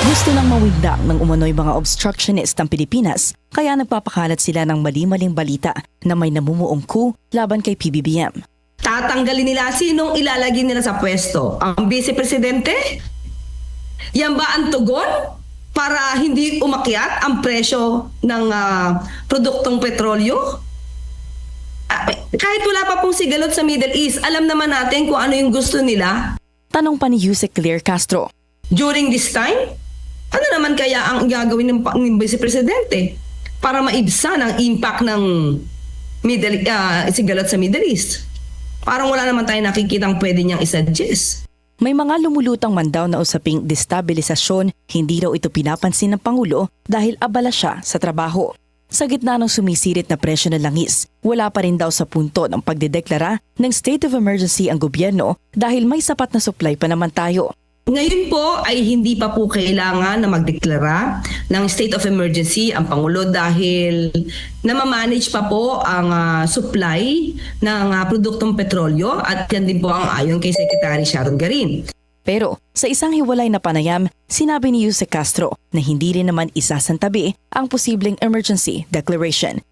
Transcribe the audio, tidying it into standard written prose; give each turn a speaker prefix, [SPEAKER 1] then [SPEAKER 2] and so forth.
[SPEAKER 1] Gusto nang mawigdang ng umano'y mga obstructionist ang Pilipinas, kaya nagpapakalat sila ng mali-maling balita na may namumuong coup laban kay PBBM.
[SPEAKER 2] Tatanggalin nila sinong ilalagay nila sa pwesto? Ang Vice Presidente? Yan ba ang tugon para hindi umakyat ang presyo ng produktong petrolyo? Kahit wala pa pong sigalot sa Middle East, alam naman natin kung ano yung gusto nila.
[SPEAKER 1] Tanong pa ni Yusek Claire Castro.
[SPEAKER 2] During this time, ano naman kaya ang gagawin ng Vice Presidente para maibsan ang impact ng sigalot sa Middle East? Parang wala naman tayo nakikitang pwede niyang isuggest.
[SPEAKER 1] May mga lumulutang man daw na usaping destabilisasyon, hindi raw ito pinapansin ng Pangulo dahil abala siya sa trabaho. Sa gitna ng sumisirit na presyo ng langis, wala pa rin daw sa punto ng pagdedeklara ng state of emergency ang gobyerno dahil may sapat na supply pa naman tayo.
[SPEAKER 2] Ngayon po ay hindi pa po kailangan na magdeklara ng state of emergency ang Pangulo dahil namamanage pa po ang supply ng produktong petrolyo at yan din po ang ayon kay Secretary Sharon Garin.
[SPEAKER 1] Pero sa isang hiwalay na panayam, sinabi ni Yusek Castro na hindi rin naman isasantabi ang posibleng emergency declaration.